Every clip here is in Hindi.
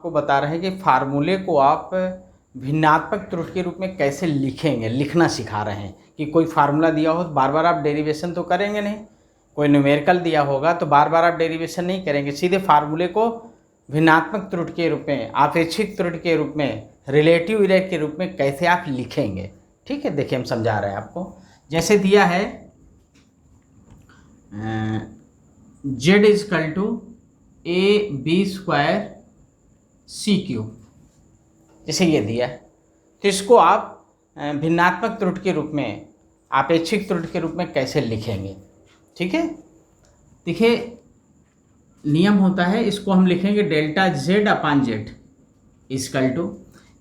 आपको बता रहे हैं कि फार्मूले को आप भिन्नात्मक त्रुटि के रूप में कैसे लिखेंगे, लिखना सिखा रहे हैं। कि कोई फार्मूला दिया हो तो बार बार आप डेरिवेशन तो करेंगे नहीं, कोई न्यूमेरिकल दिया होगा तो बार बार आप डेरिवेशन नहीं करेंगे, सीधे फार्मूले को भिन्नात्मक त्रुटि के रूप में, आपेक्षिक त्रुटि के रूप में, रिलेटिव एरर के रूप में कैसे आप लिखेंगे। ठीक है, देखिए हम समझा रहे हैं आपको। जैसे दिया है z equal to A B square C cube, जैसे ये दिया है, तो इसको आप भिन्नात्मक त्रुटि के रूप में, आपेक्षिक त्रुटि के रूप में कैसे लिखेंगे। ठीक है, देखिए नियम होता है, इसको हम लिखेंगे delta z upon Z is equal to,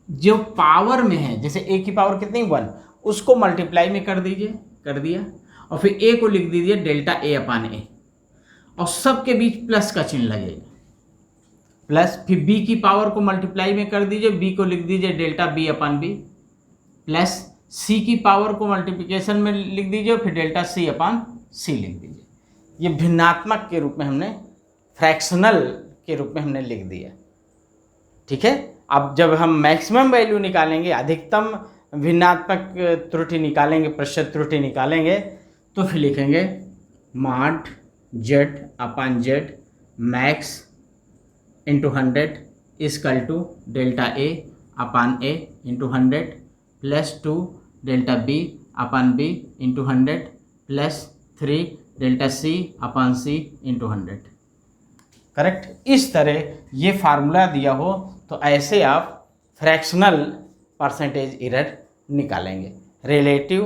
जो पावर में है, जैसे a की पावर कितनी 1, उसको मल्टीप्लाई में कर दीजिए, कर दिया, और फिर a को लिख दीजिए डेल्टा a अपान ए, और सबके बीच प्लस का चिन्ह लगेगा, प्लस, फिर b की पावर को मल्टीप्लाई में कर दीजिए, b को लिख दीजिए डेल्टा b अपान बी, प्लस c की पावर को मल्टीप्लिकेशन में लिख दीजिए, फिर डेल्टा c अपान c लिख दीजिए। ये भिन्नात्मक के रूप में हमने, फ्रैक्शनल के रूप में हमने लिख दिया। ठीक है, अब जब हम मैक्सिमम वैल्यू निकालेंगे, अधिकतम भिन्नात्मक त्रुटि निकालेंगे, प्रतिशत त्रुटि निकालेंगे, तो फिर लिखेंगे mod Z upon Z max into 100 equal to delta A upon A into 100 plus 2 delta B upon B into 100 plus 3 delta C upon C into 100। Correct. इस तरह ये फार्मूला दिया हो तो ऐसे आप फ्रैक्शनल परसेंटेज एरर निकालेंगे, रिलेटिव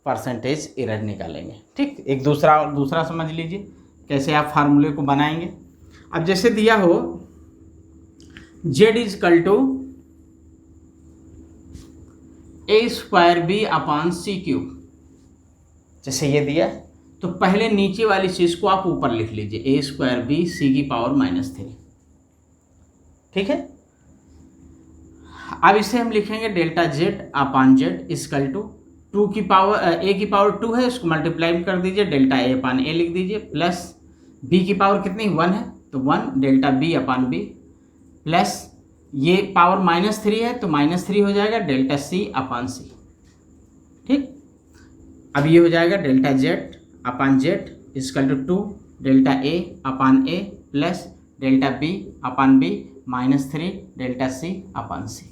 परसेंटेज एरर निकालेंगे। ठीक, एक दूसरा समझ लीजिए कैसे आप फार्मूले को बनाएंगे। अब जैसे दिया हो z equal to A square B upon C cube, जैसे ये दिया तो पहले नीचे वाली चीज को आप ऊपर लिख लीजिए, ए स्क्वायर बी सी की पावर -3। ठीक है, अब इसे हम लिखेंगे delta Z upon Z is equal to 2 की पावर ए की पावर 2 है, उसको मल्टीप्लाई कर दीजिए, डेल्टा ए अपान ए लिख दीजिए, प्लस बी की पावर कितनी 1 है तो 1 delta B upon B, plus ये पावर -3 है तो -3 हो जाएगा डेल्टा सी अपान सी। ठीक, अब ये हो जाएगा delta Z upon Z is equal to 2 delta A upon A plus delta B upon B -3 delta C upon C.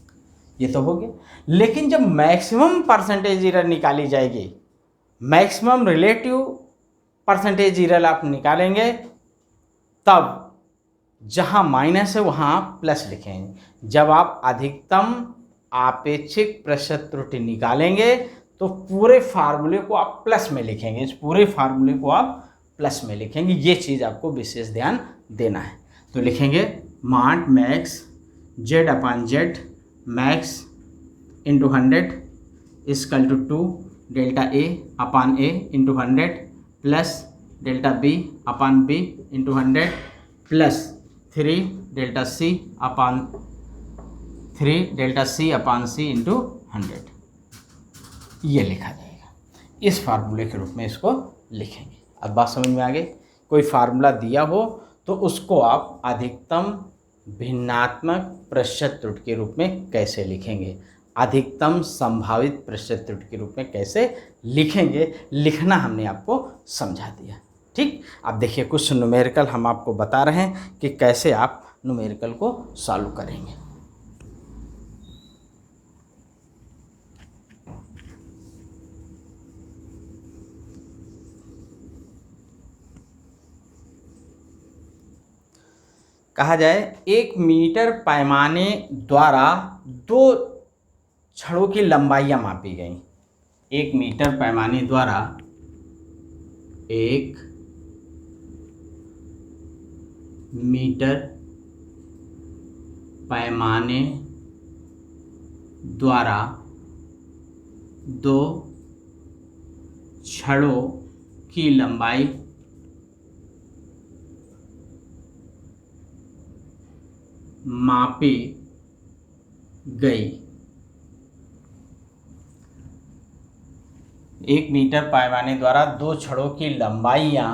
ये तो हो गया। लेकिन जब मैक्सिमम परसेंटेज एरर निकाली जाएगी, मैक्सिमम रिलेटिव परसेंटेज एरर आप निकालेंगे, तब जहां माइनस है वहां आप प्लस लिखेंगे। जब आप अधिकतम आपेक्षिक प्रतिशत त्रुटि निकालेंगे तो पूरे फार्मूले को आप प्लस में लिखेंगे, इस पूरे फार्मूले को आप प्लस में लिखेंगे। ये चीज़ आपको विशेष ध्यान देना है। तो लिखेंगे mod max Z upon Z max into 100 equal to 2 delta A upon A into 100 plus delta B upon B into 100 plus 3 delta C upon 3 delta C upon C into 100। ये लिखा जाएगा, इस फार्मूले के रूप में इसको लिखेंगे। अब बात समझ में आ गई। कोई फार्मूला दिया हो तो उसको आप अधिकतम भिन्नात्मक प्रतिशत त्रुटि के रूप में कैसे लिखेंगे, अधिकतम संभावित प्रतिशत त्रुटि के रूप में कैसे लिखेंगे, लिखना हमने आपको समझा दिया। ठीक, अब देखिए कुछ न्यूमेरिकल हम आपको बता रहे हैं कि कैसे आप न्यूमेरिकल को सॉल्व करेंगे। कहा जाए 1 मीटर पैमाने द्वारा 2 छड़ों की लंबाइयां मापी गई। 1 मीटर पैमाने द्वारा 1 मीटर पैमाने द्वारा 2 छड़ों की लंबाई मापी गई। 1 मीटर पैमाने द्वारा 2 छड़ों की लंबाइयाँ,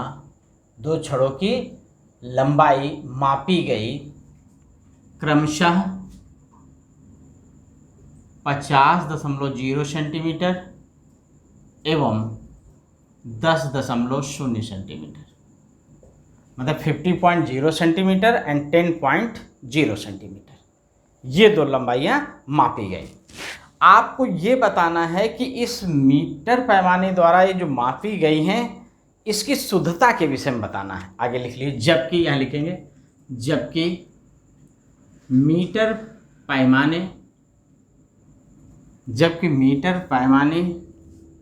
2 छड़ों की लंबाई मापी गई। क्रमशः 50.0 सेंटीमीटर एवं 10.0 सेंटीमीटर, मतलब 50.0 सेंटीमीटर एंड 10.0 सेंटीमीटर, ये दो लंबाइयाँ मापी गई। आपको ये बताना है कि इस मीटर पैमाने द्वारा ये जो मापी गई हैं इसकी शुद्धता के विषय में बताना है। आगे लिख लीजिए, जबकि, यहाँ लिखेंगे जबकि मीटर पैमाने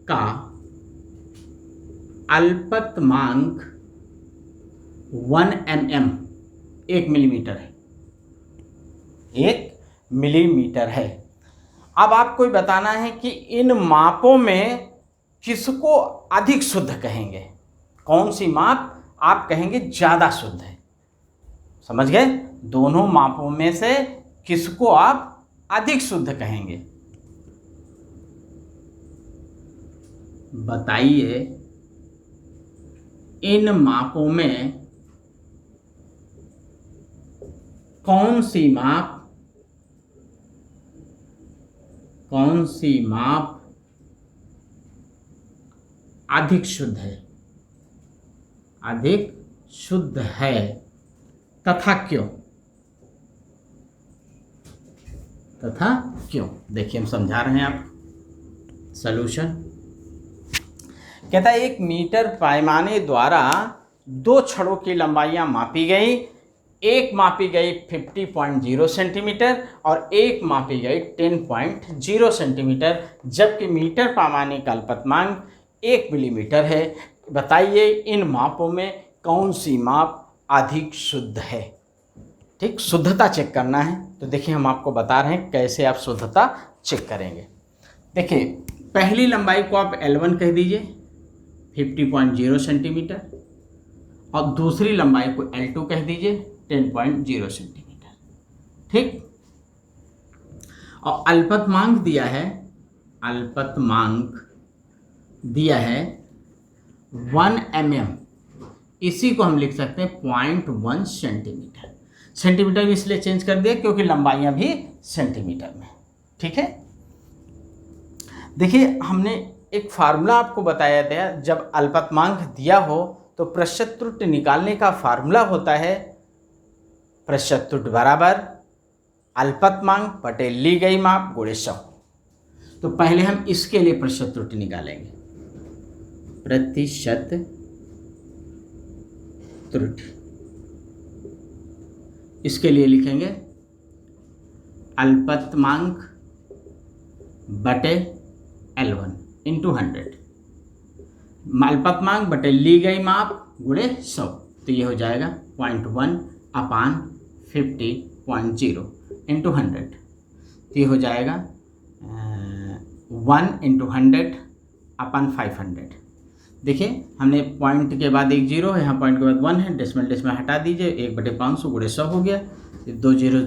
का अल्पतमांक 1 mm 1 मिलीमीटर है, 1 मिलीमीटर है। अब आपको बताना है कि इन मापों में किसको अधिक शुद्ध कहेंगे, कौन सी माप आप कहेंगे ज़्यादा शुद्ध है। समझ गए? दोनों मापों में से किसको आप अधिक शुद्ध कहेंगे, बताइए। इन मापों में कौन सी माप अधिक शुद्ध है, तथा क्यों? देखिए हम समझा रहे हैं आप सॉल्यूशन। कहता है एक मीटर पैमाने द्वारा 2 छड़ों की लंबाइयां मापी गई, एक मापी गई 50.0 सेंटीमीटर और एक मापी गई 10.0 सेंटीमीटर, जबकि मीटर पैमाने का अल्पतमांक 1 मिलीमीटर है। बताइए इन मापों में कौन सी माप अधिक शुद्ध है। ठीक, शुद्धता चेक करना है। तो देखिए हम आपको बता रहे हैं कैसे आप शुद्धता चेक करेंगे। देखिए पहली लंबाई को आप L1 कह दीजिए 50.0 सेंटीमीटर और दूसरी लंबाई को L2 कह दीजिए 10.0 सेंटीमीटर। ठीक, और अल्पतमांक दिया है 1 mm, इसी को हम लिख सकते हैं 0.1 सेंटीमीटर। सेंटीमीटर भी इसलिए चेंज कर दिया क्योंकि लंबाइयां भी सेंटीमीटर में। ठीक है, देखिए हमने एक फार्मूला आपको बताया था, जब अल्पतमांक दिया हो तो प्रतिशत त्रुटि निकालने का फार्मूला होता है प्रतिशत त्रुटि बराबर अल्पतमांक बटे ली गई माप गुणे 100। तो पहले हम इसके लिए प्रतिशत त्रुटि निकालेंगे, प्रतिशत त्रुटि। इसके लिए लिखेंगे अल्पतमांक बटे L1 इंटू 100, अल्पतमांक बटे ली गई माप गुणे 100। तो ये हो जाएगा 0.1 अपान 50.0 इंटू 100। तो ये हो जाएगा 1 इंटू 100 अपान 500। देखिए हमने पॉइंट के बाद एक जीरो है, यहाँ पॉइंट के बाद 1 है, डेसिमल हटा दीजिए, 1/500 गुणे 100 हो गया, 2 जीरो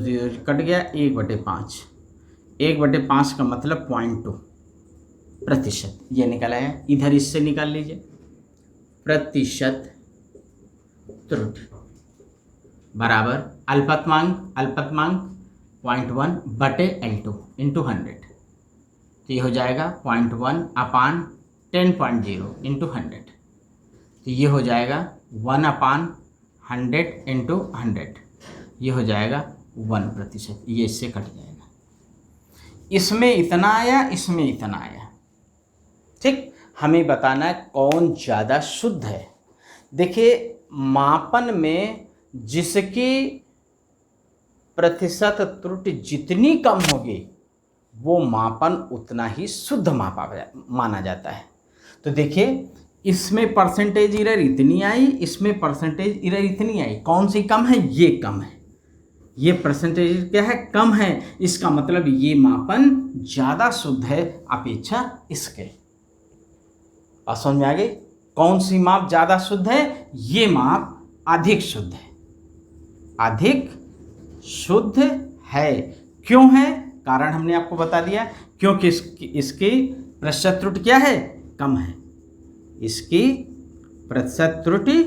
कट गया, 1/5। 1/5 का मतलब 0.2 प्रतिशत, ये निकला है। इधर इससे निकाल लीजिए प्रतिशत त्रुटि बराबर अल्पतमांक 0.1 बटे L2 इंटू 100। तो ये हो जाएगा 0.1 अपान 10.0 इंटू 100। तो ये हो जाएगा 1 अपान 100 इंटू 100, ये हो जाएगा 1%। ये इससे कट जाएगा, इसमें इतना आया, इसमें इतना आया। ठीक, हमें बताना है कौन ज़्यादा शुद्ध है। देखिए मापन में जिसकी प्रतिशत त्रुटि जितनी कम होगी वो मापन उतना ही शुद्ध माना जाता है। तो देखिए इसमें परसेंटेज एरर इतनी आई, इसमें परसेंटेज एरर इतनी आई, कौन सी कम है? ये कम है। ये परसेंटेज क्या है? कम है। इसका मतलब ये मापन ज़्यादा शुद्ध है अपेक्षा इसके। बात समझ में आ गई? कौन सी माप ज़्यादा शुद्ध है? ये माप अधिक शुद्ध है, अधिक शुद्ध है। क्यों है? कारण हमने आपको बता दिया, क्योंकि इसकी प्रतिशत त्रुटि क्या है? कम है। इसकी प्रतिशत त्रुटि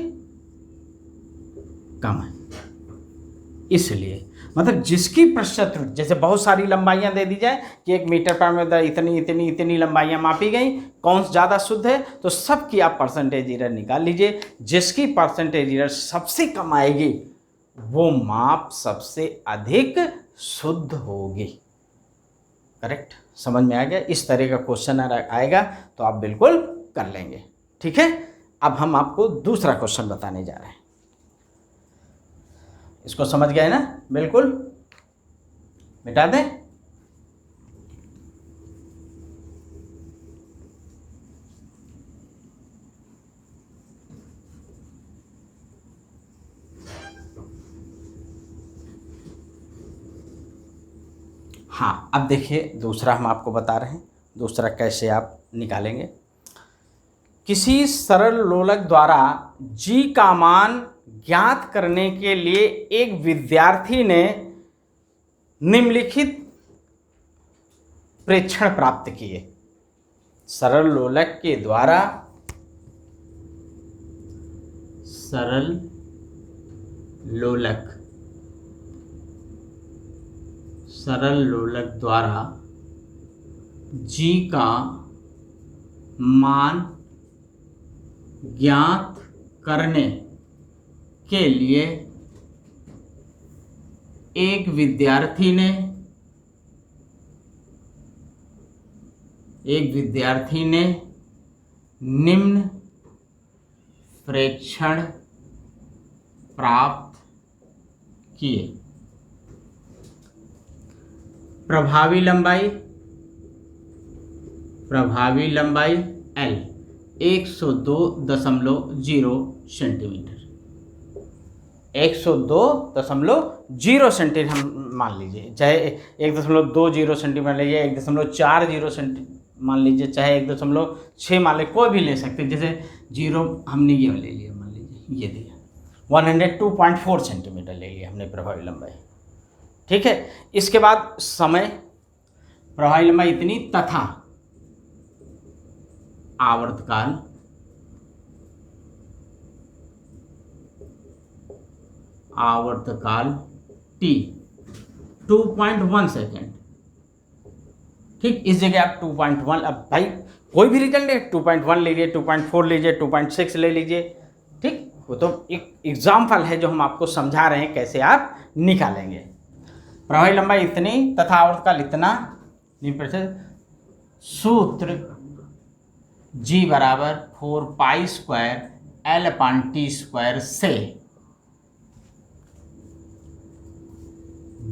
कम है इसलिए। मतलब जिसकी प्रतिशत त्रुटि, जैसे बहुत सारी लंबाइयां दे दी जाए कि 1 मीटर पर मीटर इतनी इतनी इतनी लंबाइयां मापी गई, कौन ज़्यादा शुद्ध है, तो सबकी आप परसेंटेज एरर निकाल लीजिए। जिसकी परसेंटेज एरर सबसे कम आएगी वो माप सबसे अधिक शुद्ध होगी। करेक्ट, समझ में आ गया? इस तरह का क्वेश्चन आएगा तो आप बिल्कुल कर लेंगे। ठीक है, अब हम आपको दूसरा क्वेश्चन बताने जा रहे हैं। इसको समझ गए ना? बिल्कुल मिटा दें। हाँ, अब देखिए दूसरा हम आपको बता रहे हैं, दूसरा कैसे आप निकालेंगे। किसी सरल लोलक द्वारा g का मान ज्ञात करने के लिए एक विद्यार्थी ने निम्नलिखित प्रेक्षण प्राप्त किए। सरल लोलक के द्वारा, सरल लोलक, सरल लोलक द्वारा g का मान ज्ञात करने के लिए एक विद्यार्थी ने निम्न प्रेक्षण प्राप्त किए। प्रभावी लंबाई L 102.0 सेंटीमीटर, 102.0 सेंटीमीटर हम मान लीजिए, चाहे 1.20 सेंटीमीटर लीजिए, 1.40 सेंटीमीटर मान लीजिए, चाहे 1.6 मान लीजिए, कोई भी ले सकते हैं। जैसे 0 हमने ये ले लिया, मान लीजिए ये दिया, 102.4 सेंटीमीटर ले लिया हमने प्रभावी लंबाई। ठीक है, इसके बाद समय, प्रभावी लंबाई इतनी तथा आवर्तकाल t 2.1 सेकेंड। ठीक, इस जगह आप 2.1, अब भाई कोई भी रिजल्ट है, 2.1 लीजिए, 2.4 लीजिए, 2.6 ले लीजिए। ठीक, वो तो एक एग्जाम्पल है जो हम आपको समझा रहे हैं कैसे आप निकालेंगे। प्रभावी लंबाई इतनी तथा आवर्तकाल इतना, सूत्र g बराबर 4π² L/t² से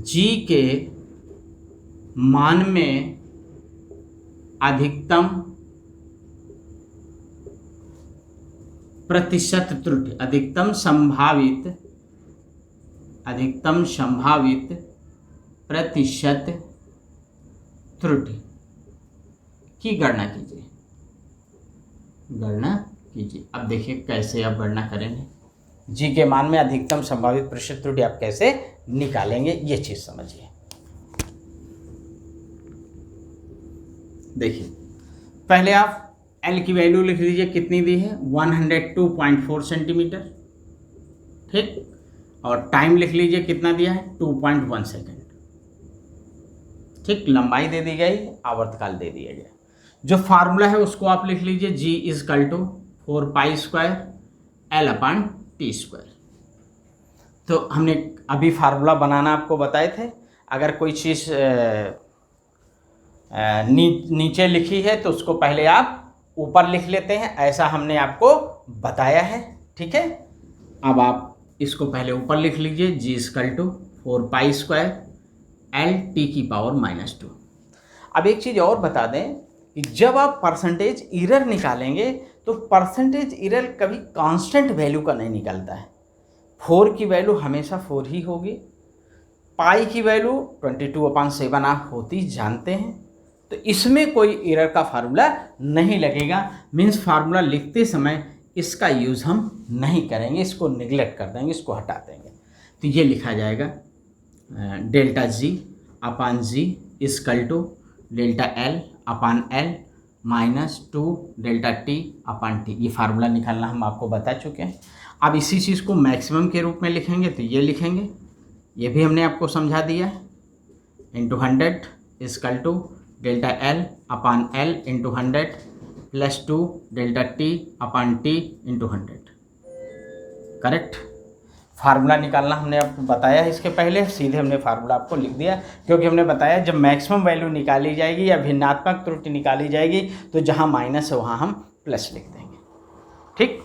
g के मान में अधिकतम प्रतिशत त्रुटि, अधिकतम संभावित प्रतिशत त्रुटि की गणना कीजिए। अब देखिए कैसे आप गणना करेंगे, जी के मान में अधिकतम संभावित प्रतिशत त्रुटि आप कैसे निकालेंगे, ये चीज समझिए। देखिए पहले आप L की वैल्यू लिख लीजिए, कितनी दी है, 102.4 सेंटीमीटर। ठीक, और टाइम लिख लीजिए कितना दिया है, 2.1 सेकेंड। ठीक, लंबाई दे दी गई, आवर्तकाल दे दिया गया। जो फार्मूला है उसको आप लिख लीजिए, g = 4π² L/t²। तो हमने अभी फार्मूला बनाना आपको बताए थे। अगर कोई चीज़ नीचे लिखी है तो उसको पहले आप ऊपर लिख लेते हैं, ऐसा हमने आपको बताया है। ठीक है, अब आप इसको पहले ऊपर लिख लीजिए, g = 4π² L/t⁻²। अब एक चीज़ और बता दें कि जब आप परसेंटेज एरर निकालेंगे तो परसेंटेज एरर कभी कांस्टेंट वैल्यू का नहीं निकलता है। 4 की वैल्यू हमेशा 4 ही होगी, पाई की वैल्यू 22/7 आप होती जानते हैं। तो इसमें कोई एरर का फार्मूला नहीं लगेगा, मीन्स फार्मूला लिखते समय इसका यूज़ हम नहीं करेंगे, इसको निगलेक्ट कर देंगे, इसको हटा देंगे। तो ये लिखा जाएगा ΔG/G = ΔL/L -2 ΔT/T। ये फार्मूला निकालना हम आपको बता चुके हैं। अब इसी चीज़ को मैक्सिमम के रूप में लिखेंगे तो ये लिखेंगे ये भी हमने आपको समझा दिया, into 100 equal to delta L upon L into 100 plus 2 delta T upon T into 100। Correct. Formula निकालना हमने आपको बताया है इसके पहले, सीधे हमने फार्मूला आपको लिख दिया, क्योंकि हमने बताया जब मैक्सिमम वैल्यू निकाली जाएगी या भिन्नात्मक त्रुटि निकाली जाएगी तो जहाँ माइनस है वहाँ हम प्लस लिख देंगे। ठीक।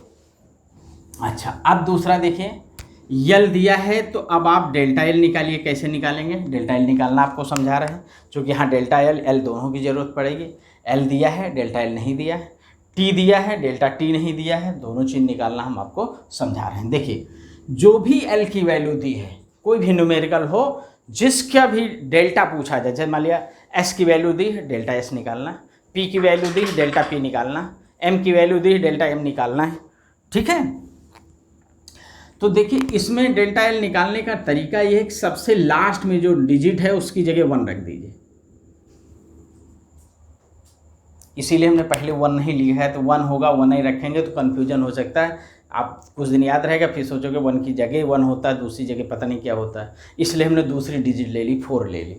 अच्छा, अब दूसरा देखिए, यल दिया है तो अब आप डेल्टा एल निकालिए। कैसे निकालेंगे? डेल्टा एल निकालना आपको समझा रहे हैं, क्योंकि यहाँ डेल्टा एल एल दोनों की ज़रूरत पड़ेगी। एल दिया है, डेल्टा एल नहीं दिया है, टी दिया है, डेल्टा टी नहीं दिया है, दोनों चीज़ निकालना हम आपको समझा रहे हैं। देखिए, जो भी एल की वैल्यू दी है, कोई भी न्यूमेरिकल हो, जिसका भी डेल्टा पूछा जाए, जैसे मान लिया एस की वैल्यू दी है, डेल्टा एस निकालना, पी की वैल्यू दी, डेल्टा पी निकालना, एम की वैल्यू दी, डेल्टा एम निकालना है। ठीक है। तो देखिए, इसमें डेल्टा एल निकालने का तरीका ये है कि सबसे लास्ट में जो डिजिट है उसकी जगह 1 रख दीजिए। इसीलिए हमने पहले 1 नहीं लिया है, तो 1 होगा, 1 नहीं रखेंगे तो कन्फ्यूजन हो सकता है। आप कुछ दिन याद रहेगा, फिर सोचोगे 1 की जगह 1 होता है, दूसरी जगह पता नहीं क्या होता है, इसलिए हमने दूसरी डिजिट ले ली, 4 ले ली।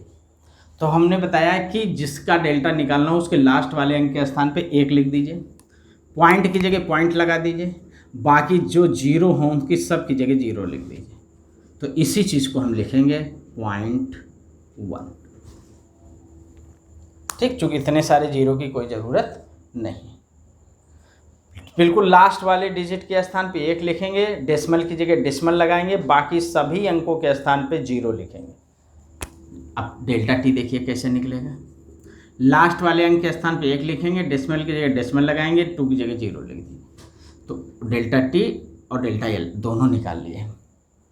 तो हमने बताया कि जिसका डेल्टा निकालना हो उसके लास्ट वाले अंक के स्थान पे 1 लिख दीजिए, पॉइंट की जगह पॉइंट लगा दीजिए, बाकी जो जीरो हों उनकी सब की जगह 0 लिख दीजिए। तो इसी चीज़ को हम लिखेंगे 0.1। ठीक, चूँकि इतने सारे जीरो की कोई ज़रूरत नहीं। बिल्कुल लास्ट वाले डिजिट के स्थान पे 1 लिखेंगे, डेसिमल की जगह डेसिमल लगाएंगे, बाकी सभी अंकों के स्थान पे 0 लिखेंगे। अब डेल्टा टी देखिए कैसे निकलेगा। लास्ट वाले अंक के स्थान पे 1 लिखेंगे, डेसिमल की जगह डेसिमल लगाएंगे, 2 की जगह 0 लिख देंगे। तो डेल्टा टी और डेल्टा एल दोनों निकाल लिए,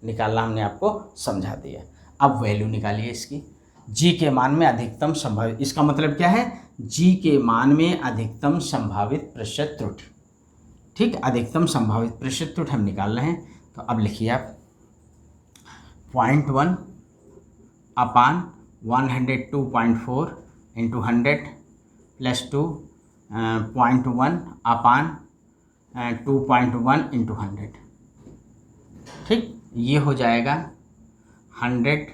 निकालना हमने आपको समझा दिया। अब वैल्यू निकालिए इसकी, जी के मान में अधिकतम संभावित, इसका मतलब क्या है? जी के मान में अधिकतम संभावित प्रतिशत त्रुटि। ठीक, अधिकतम संभावित प्रतिशत त्रुटि हम निकाल रहे हैं। तो अब लिखिए आप 0.1 अपान 102.4 इंटू 100 प्लस 2 0.1 अपान 2.1 इंटू 100। ठीक, ये हो जाएगा 100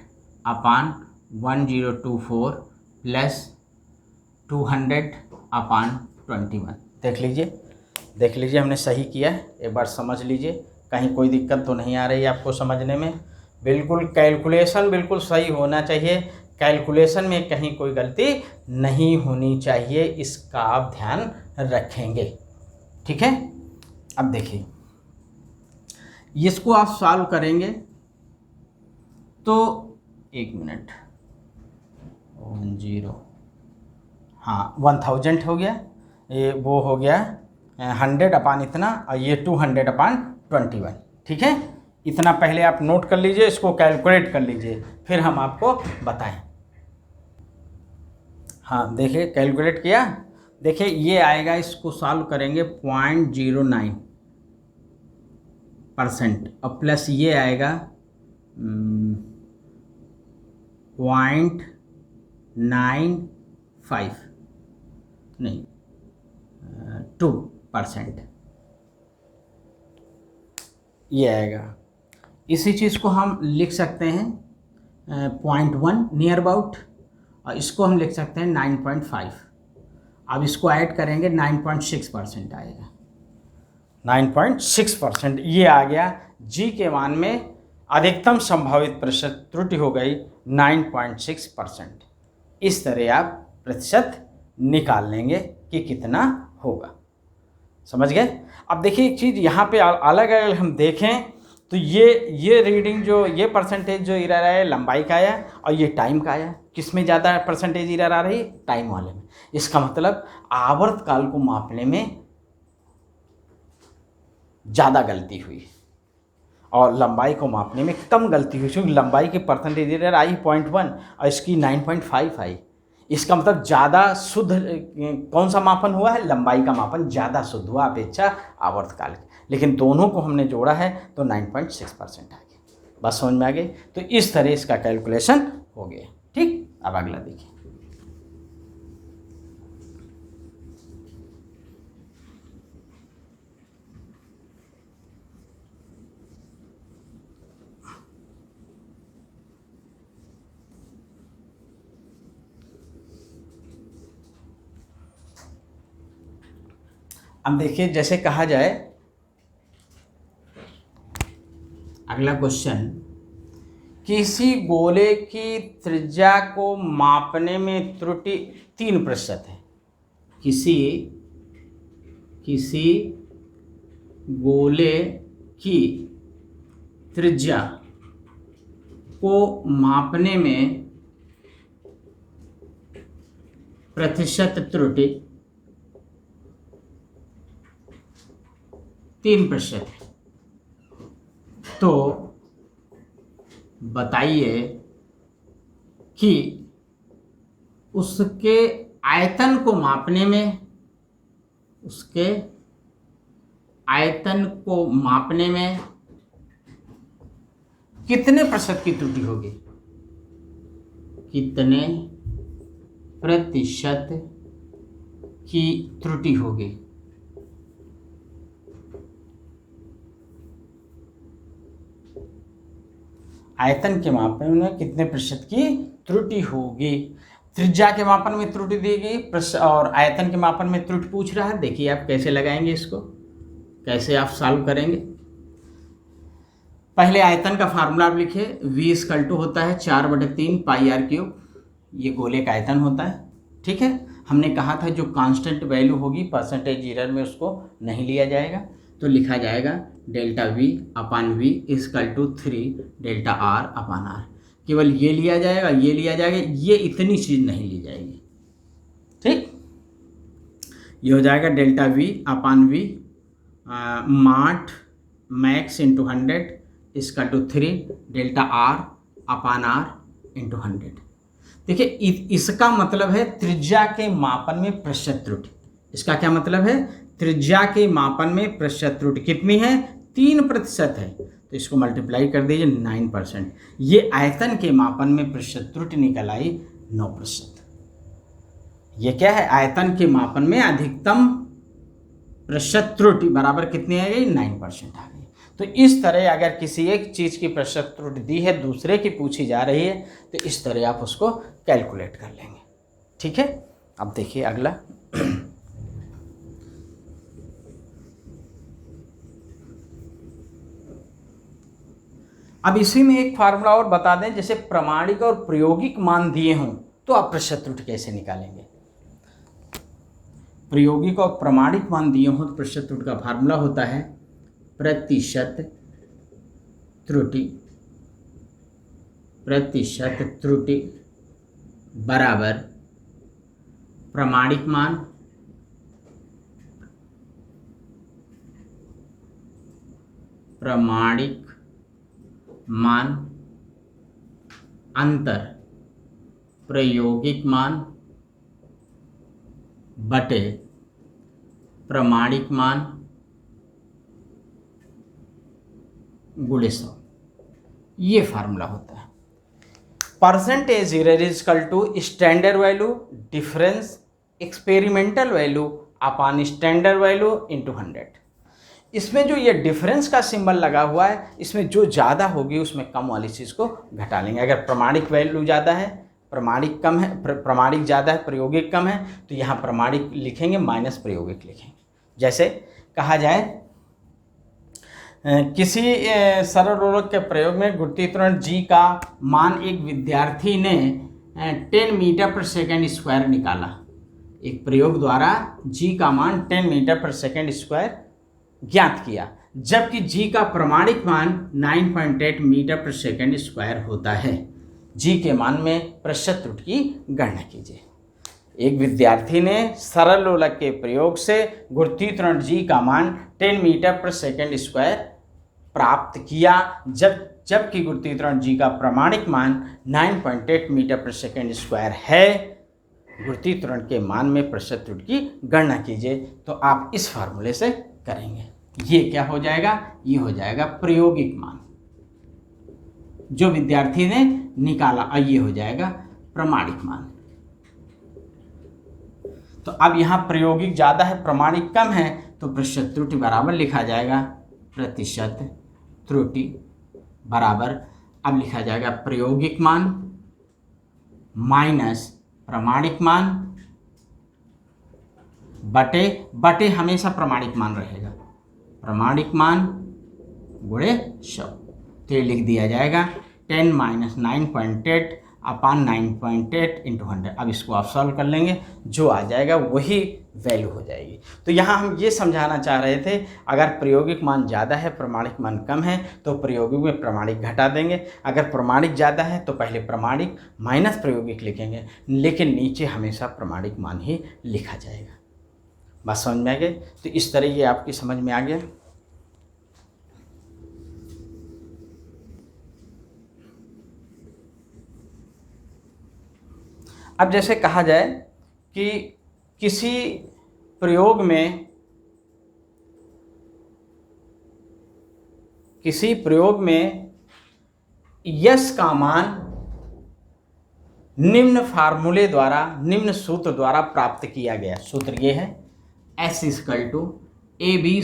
अपान 1024 प्लस 200 अपान 21। देख लीजिए हमने सही किया है, एक बार समझ लीजिए, कहीं कोई दिक्कत तो नहीं आ रही है आपको समझने में। बिल्कुल कैलकुलेशन बिल्कुल सही होना चाहिए, कैलकुलेशन में कहीं कोई गलती नहीं होनी चाहिए, इसका आप ध्यान रखेंगे। ठीक है। अब देखिए, इसको आप सॉल्व करेंगे तो 1 मिनट 10, हाँ 1000 हो गया, ये वो हो गया 100 अपान इतना, और ये 200 अपान 21। ठीक है, इतना पहले आप नोट कर लीजिए, इसको कैलकुलेट कर लीजिए, फिर हम आपको बताएं। हाँ देखिए, कैलकुलेट किया, देखिए ये आएगा, इसको सॉल्व करेंगे 0.09% और प्लस ये आएगा 0.95 नहीं 2% ये आएगा। इसी चीज़ को हम लिख सकते हैं 0.1 नियर अबाउट, और इसको हम लिख सकते हैं 9.5। अब इसको ऐड करेंगे 9.6% आएगा, 9.6% ये आ गया। जी के मान में अधिकतम संभावित प्रतिशत त्रुटि हो गई 9.6%। इस तरह आप प्रतिशत निकाल लेंगे कि कितना होगा। समझ गए? अब देखिए एक चीज़ यहाँ पे अलग अलग हम देखें तो ये रीडिंग जो ये परसेंटेज जो एरर आया लंबाई का आया और ये टाइम का आया, किस में ज़्यादा परसेंटेज एरर आ रही है? टाइम वाले में। इसका मतलब आवर्तकाल को मापने में ज़्यादा गलती हुई और लंबाई को मापने में कम गलती हुई, क्योंकि लंबाई की परसेंटेज एरर आई 0.1 और इसकी 9.5 आई। इसका मतलब ज़्यादा शुद्ध कौन सा मापन हुआ है? लंबाई का मापन ज़्यादा शुद्ध हुआ अपेक्षा आवर्तकाल के, लेकिन दोनों को हमने जोड़ा है तो 9.6% आ गया। बस समझ में आ गई? तो इस तरह इसका कैलकुलेशन हो गया। ठीक, अब अगला देखिए। अब देखिए, जैसे कहा जाए, अगला क्वेश्चन, किसी गोले की त्रिज्या को मापने में त्रुटि 3% है। किसी गोले की त्रिज्या को मापने में प्रतिशत त्रुटि 3% है। तो बताइए कि उसके आयतन को मापने में कितने प्रतिशत की त्रुटि होगी, कितने प्रतिशत की त्रुटि होगी। आयतन के मापन में कितने प्रतिशत की त्रुटि होगी। त्रिज्या के मापन में त्रुटि दी गई और आयतन के मापन में त्रुटि पूछ रहा है। देखिए आप कैसे लगाएंगे इसको, कैसे आप सॉल्व करेंगे। पहले आयतन का फार्मूला आप लिखे, V = होता है 4/3 πr³। ये गोले का आयतन होता है, ठीक है। हमने कहा था जो कांस्टेंट वैल्यू होगी परसेंटेज एरर में उसको नहीं लिया जाएगा, तो लिखा जाएगा ΔV/V = 3 ΔR/R। केवल ये लिया जाएगा, ये लिया जाएगा, ये इतनी चीज़ नहीं ली जाएगी, ठीक। ये हो जाएगा ΔV/V माट मैक्स × 100 = 3 ΔR/R × 100। देखिए इसका मतलब है त्रिज्या के मापन में प्रतिशत त्रुटि। इसका क्या मतलब है, त्रिज्या के मापन में प्रतिशत त्रुटि कितनी है, 3% है। तो इसको मल्टीप्लाई कर दीजिए 9%। ये आयतन के मापन में प्रतिशत त्रुटि निकल आई 9%। ये क्या है, आयतन के मापन में अधिकतम प्रतिशत त्रुटि बराबर कितनी आ गई, 9% आ गई। तो इस तरह अगर किसी एक चीज़ की प्रतिशत त्रुटि दी है, दूसरे की पूछी जा रही है, तो इस तरह आप उसको कैलकुलेट कर लेंगे, ठीक है। अब देखिए अगला, अब इसी में एक फार्मूला और बता दें, जैसे प्रामाणिक और प्रायोगिक मान दिए हों तो आप प्रतिशत त्रुटि कैसे निकालेंगे। प्रायोगिक और प्रामाणिक मान दिए हों तो प्रतिशत त्रुटि का फार्मूला होता है प्रतिशत त्रुटि बराबर प्रामाणिक मान अंतर प्रायोगिक मान बटे प्रामाणिक मान गुणे 100। ये फार्मूला होता है। Percentage error = standard value difference experimental value upon standard value × 100। इसमें जो ये डिफरेंस का सिंबल लगा हुआ है, इसमें जो ज़्यादा होगी उसमें कम वाली चीज़ को घटा लेंगे। अगर प्रामाणिक वैल्यू ज़्यादा है, प्रामाणिक कम है, प्रामाणिक ज़्यादा है, प्रायोगिक कम है, तो यहाँ प्रामाणिक लिखेंगे माइनस प्रायोगिक लिखेंगे। जैसे कहा जाए किसी सरल रोलक के प्रयोग में गुरुत्वीय त्वरण G का मान एक विद्यार्थी ने 10 मीटर/सेकंड² निकाला। एक प्रयोग द्वारा G का मान 10 मीटर/सेकंड² ज्ञात किया, जबकि G का प्रामाणिक मान 9.8 मीटर/सेकंड² होता है। G के मान में प्रतिशत त्रुटि की गणना कीजिए। एक विद्यार्थी ने सरल लोलक के प्रयोग से गुरुत्वीय त्वरण G का मान 10 मीटर/सेकंड² प्राप्त किया, जबकि गुरुत्वीय त्वरण G का प्रामाणिक मान 9.8 मीटर/सेकंड² है। गुरुत्वीय त्वरण के मान में प्रतिशत त्रुटि की गणना कीजिए। तो आप इस फार्मूले से करेंगे। ये क्या हो जाएगा, ये हो जाएगा प्रायोगिक मान जो विद्यार्थी ने निकाला, और ये हो जाएगा प्रामाणिक मान। तो अब यहाँ प्रायोगिक ज़्यादा है, प्रामाणिक कम है, तो प्रतिशत त्रुटि बराबर लिखा जाएगा प्रतिशत त्रुटि बराबर, अब लिखा जाएगा प्रायोगिक मान माइनस प्रामाणिक मान बटे हमेशा प्रमाणिक मान रहेगा, प्रमाणिक मान गुणे 100। तो ये लिख दिया जाएगा 10 - 9.8 अपान 9.8 × 100। अब इसको आप सॉल्व कर लेंगे, जो आ जाएगा वही वैल्यू हो जाएगी। तो यहाँ हम ये समझाना चाह रहे थे, अगर प्रायोगिक मान ज़्यादा है प्रमाणिक मान कम है तो प्रायोगिक में प्रमाणिक घटा देंगे, अगर प्रमाणिक ज़्यादा है तो पहले प्रमाणिक माइनस प्रायोगिक लिखेंगे, लेकिन नीचे हमेशा प्रमाणिक मान ही लिखा जाएगा। बात समझ में आ गई? तो इस तरह ये आपकी समझ में आ गया। अब जैसे कहा जाए कि किसी प्रयोग में यश का मान निम्न फार्मूले द्वारा, निम्न सूत्र द्वारा प्राप्त किया गया। सूत्र ये है S = AB²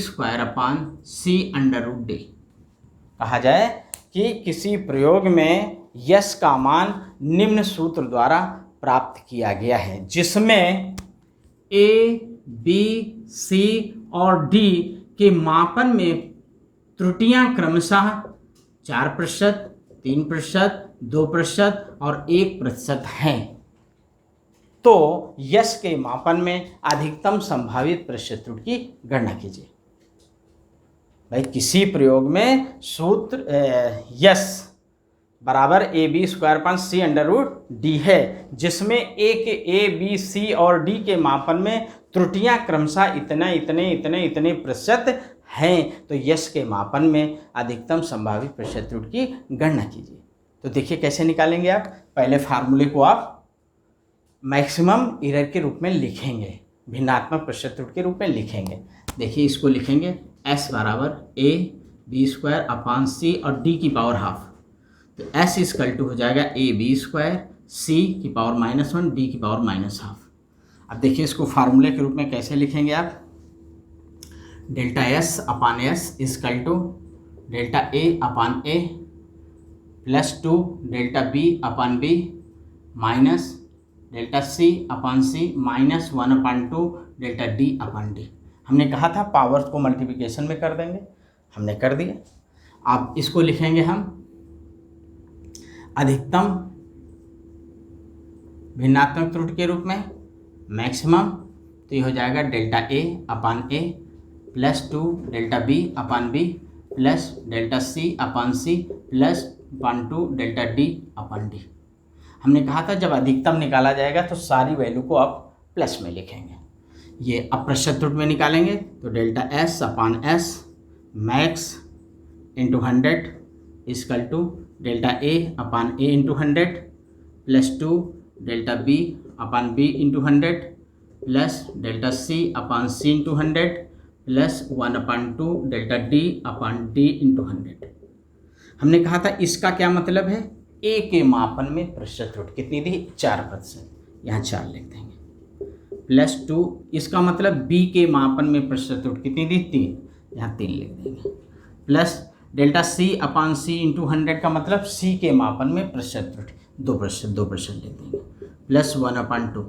कहा जाए कि किसी प्रयोग में यश का मान निम्न सूत्र द्वारा प्राप्त किया गया है, जिसमें A, B, C और D के मापन में त्रुटियां क्रमशः 4%, 3%, 2% और 1% हैं। तो यश के मापन में अधिकतम संभावित प्रतिशत त्रुटि की गणना कीजिए। भाई किसी प्रयोग में सूत्र यश बराबर AB²/C√D है, जिसमें A, B, C और D के मापन में त्रुटियां क्रमशः इतने प्रतिशत हैं। तो यश के मापन में अधिकतम संभावित प्रतिशत त्रुटि की गणना कीजिए। तो देखिए कैसे निकालेंगे आप। पहले फार्मूले को आप मैक्सिमम एरर के रूप में लिखेंगे, भिन्नात्मक प्रतिशत त्रुटि के रूप में लिखेंगे। देखिए इसको लिखेंगे S बराबर AB² और D की पावर हाफ। तो S = हो जाएगा AB², C की पावर -1, D की पावर -12। अब देखिए इसको फार्मूले के रूप में कैसे लिखेंगे आप। ΔS/S = ΔA/A +2 ΔB/B minus ΔC/C -1/2 ΔD/D। हमने कहा था पावर्स को मल्टीप्लिकेशन में कर देंगे, हमने कर दिया। अब इसको लिखेंगे हम अधिकतम भिन्नात्मक त्रुटि के रूप में मैक्सिमम। तो ये हो जाएगा ΔA/A +2 ΔB/B +ΔC/C +1/2 ΔD/D। हमने कहा था जब अधिकतम निकाला जाएगा तो सारी वैल्यू को आप प्लस में लिखेंगे। ये अब प्रतिशत त्रुटि में निकालेंगे तो ΔS/S max × 100 = ΔA/A × 100 +2 ΔB/B × 100 +ΔC/C × 100 +1/2 ΔD/D × 100। हमने कहा था इसका क्या मतलब है, A के मापन में प्रतिशत त्रुटि कितनी थी 4%, यहाँ 4 लिख देंगे। +2 इसका मतलब B के मापन में प्रतिशत त्रुटि कितनी थी 3, यहाँ 3 लिख देंगे। प्लस ΔC/C × 100 का मतलब C के मापन में प्रतिशत त्रुटि 2% लिख देंगे। +1/2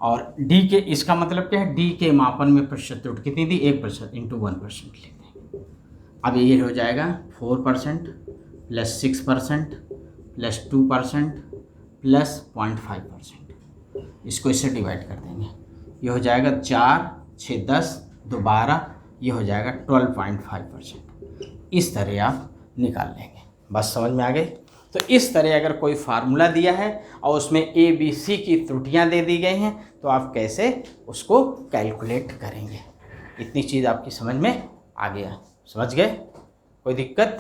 और D के, इसका मतलब क्या है, D के मापन में प्रतिशत त्रुटि कितनी थी 1% × 1% लिख देंगे। अब ये हो जाएगा 4% +6% +2% +0.5%। इसको इससे डिवाइड कर देंगे, ये हो जाएगा 4, 6, 10, 2, 12, ये हो जाएगा 12.5%। इस तरह आप निकाल लेंगे। बस समझ में आ गई। तो इस तरह अगर कोई फार्मूला दिया है और उसमें A, B, C की त्रुटियां दे दी गई हैं तो आप कैसे उसको कैलकुलेट करेंगे। इतनी चीज़ आपकी समझ में आ गया, समझ गए, कोई दिक्कत?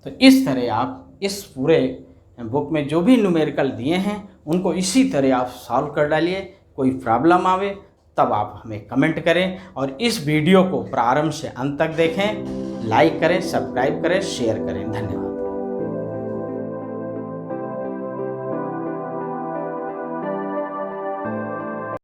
तो इस तरह आप इस पूरे बुक में जो भी न्यूमेरिकल दिए हैं उनको इसी तरह आप सॉल्व कर डालिए। कोई प्रॉब्लम आवे तब आप हमें कमेंट करें और इस वीडियो को प्रारंभ से अंत तक देखें, लाइक करें, सब्सक्राइब करें, शेयर करें। धन्यवाद।